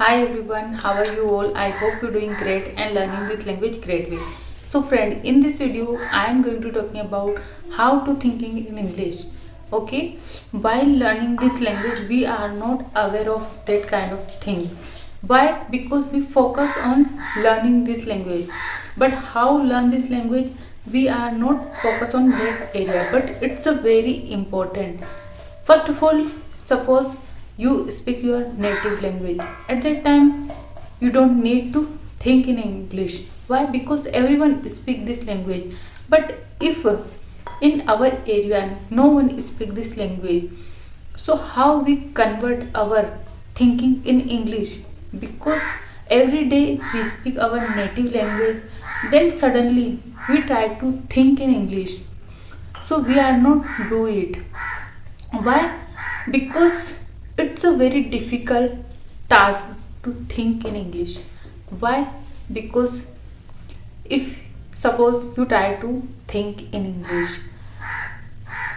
Hi everyone, how are you all? I hope you're doing great and learning this language great way. So friend, in this video I am going to talking about how to thinking in English. Okay, while learning this language we are not aware of that kind of thing. Why? Because we focus on learning this language, but how learn this language we are not focus on that area, but it's a very important. First of all, suppose you speak your native language. At that time, you don't need to think in English. Why? Because everyone speak this language. But if in our area no one speak this language, so how we convert our thinking in English? Because every day we speak our native language, then suddenly we try to think in English. So we are not do it. Why? Because it's a very difficult task to think in English. Why? Because if suppose you try to think in English,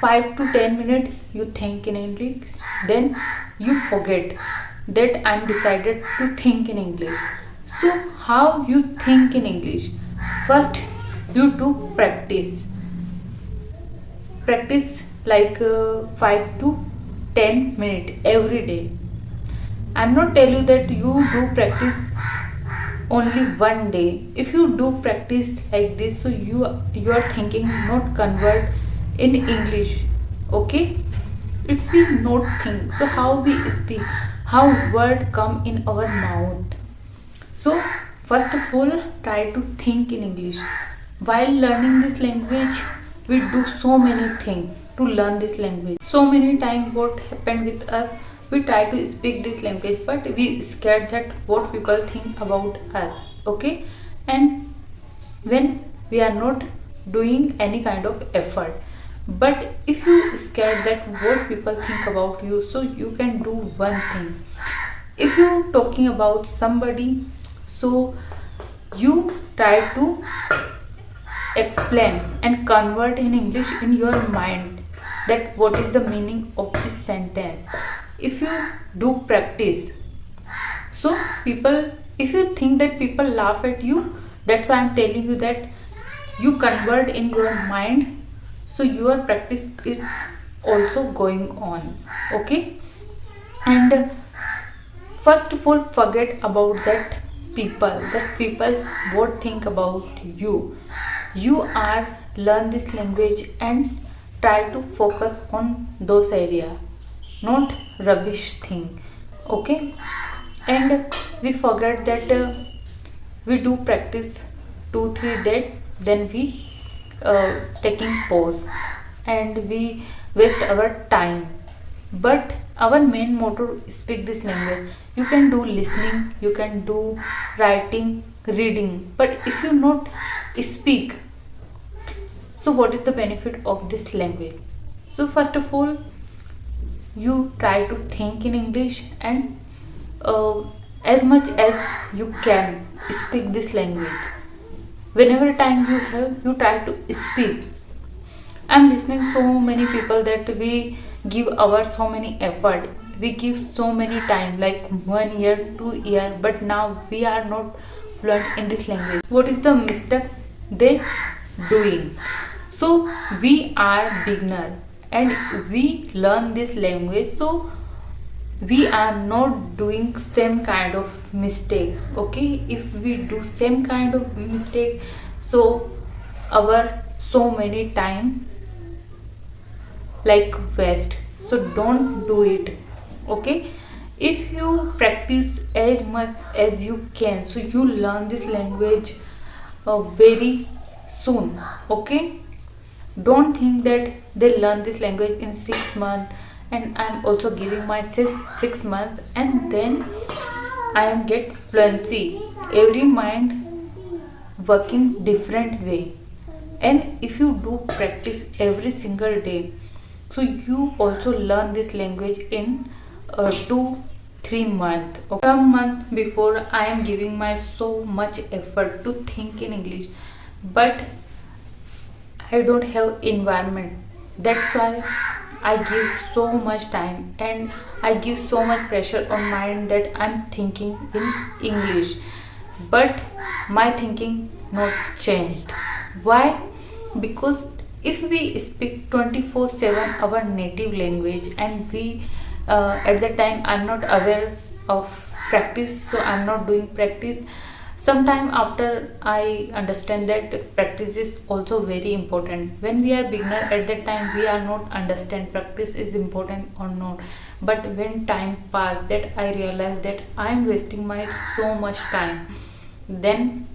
5 to 10 minutes you think in English, then you forget that I'm decided to think in English. So how you think in English? First you do practice like 5 to 10 minutes every day. I'm not tell you that you do practice only one day. If you do practice like this, so you are thinking not convert in English. Okay, if we not think, so how we speak, how word come in our mouth. So first of all, try to think in English. While learning this language, we do so many things to learn this language. So many times what happened with us, we try to speak this language, but we scared that what people think about us. Okay, and when we are not doing any kind of effort, but if you scared that what people think about you, so you can do one thing. If you're talking about somebody, so you try to explain and convert in English in your mind that what is the meaning of this sentence. If you do practice, so people, if you think that people laugh at you, that's why I'm telling you that you convert in your mind, so your practice is also going on. Okay, and first of all, forget about that people what think about you. You are learn this language and try to focus on those area, not rubbish thing. Okay, and we forget that we do practice 2 3 days, then we taking pause and we waste our time. But our main motto is speak this language. You can do listening, you can do writing, reading, but if you not speak, so what is the benefit of this language? So first of all, you try to think in English and uh, as much as you can speak this language. Whenever time you have, you try to speak. I'm listening so many people that we give our so many effort, we give so many time like 1 year 2 year, but now we are not fluent in this language. What is the mistake they doing? So we are beginner and we learn this language, so we are not doing same kind of mistake. Okay, if we do same kind of mistake, so our so many time like waste, so don't do it. Okay, if you practice as much as you can, so you learn this language very soon. Okay, don't think that they learn this language in 6 months and I'm also giving my 6 months and then I am get fluency. Every mind working different way, and if you do practice every single day, so you also learn this language in 2 3 months. Some month before I am giving my so much effort to think in English, but I don't have environment. That's why I give so much time and I give so much pressure on mind that I'm thinking in English, but my thinking not changed. Why? Because if we speak 24/7 our native language, and we at the time I'm not aware of practice, so I'm not doing practice. Sometime after I understand that practice is also very important. When we are beginner, at that time we are not understand practice is important or not, but when time pass, that I realize that I am wasting my so much time, then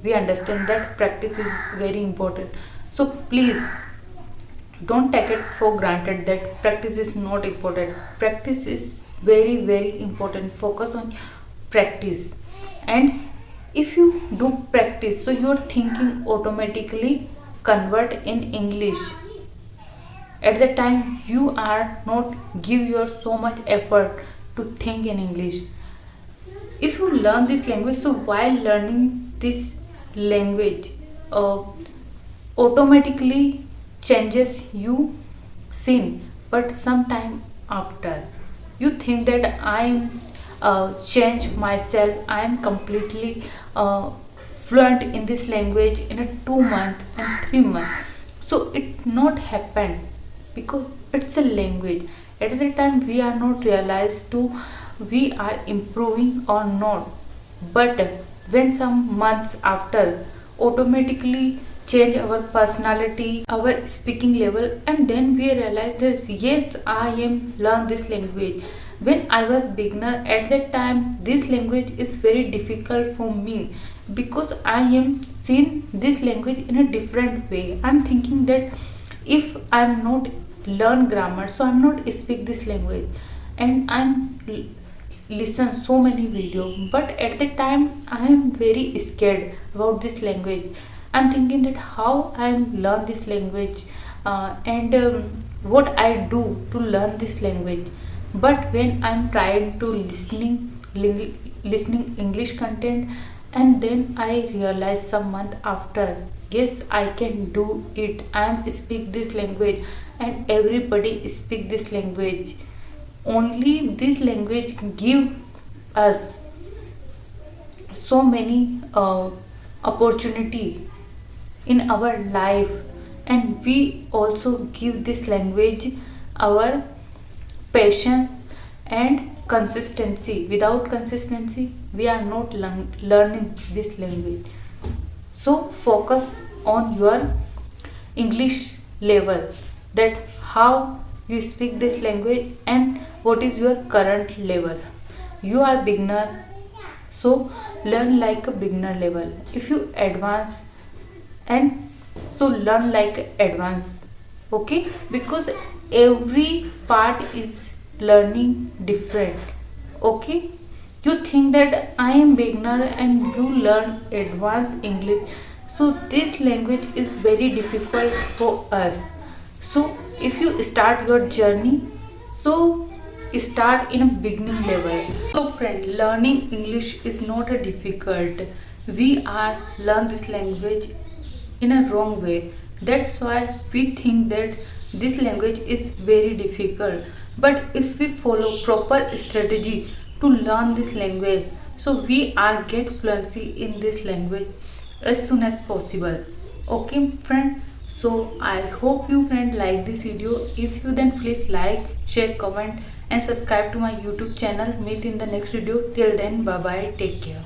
we understand that practice is very important. So please don't take it for granted that practice is not important. Practice is very very important. Focus on practice, and if you do practice, so your thinking automatically convert in English. At the time you are not give your so much effort to think in English. If you learn this language, so while learning this language automatically changes you sin, but sometime after you think that I am change myself, I am completely fluent in this language in a 2 month and 3 months. So it not happen, because it's a language. At the time we are not realized to we are improving or not, but when some months after automatically change our personality, our speaking level, and then we realize that yes, I am learn this language. When I was beginner, at that time this language is very difficult for me, because I am seen this language in a different way. I'm thinking that if I'm not learn grammar, so I'm not speak this language, and I'm listen so many video, but at the time I am very scared about this language. I'm thinking that how I learn this language, and what I do to learn this language. But when I'm trying to listening English content, and then I realize some month after, yes, I can do it. I'm speak this language, and everybody speak this language. Only this language give us so many opportunity in our life, and we also give this language our patience and consistency. Without consistency we are not learning this language. So focus on your English level, that how you speak this language and what is your current level. You are beginner, so learn like a beginner level. If you advance, and so learn like advance. Okay, because every part is learning different. Okay, you think that I am beginner and you learn advanced English, so this language is very difficult for us. So if you start your journey, so start in a beginning level. So friend, learning English is not a difficult. We are learn this language in a wrong way. That's why we think that this language is very difficult. But if we follow proper strategy to learn this language, so we are get fluency in this language as soon as possible. Okay friend, so I hope you friend like this video. If you, then please like, share, comment and subscribe to my YouTube channel. Meet in the next video. Till then, bye bye, take care.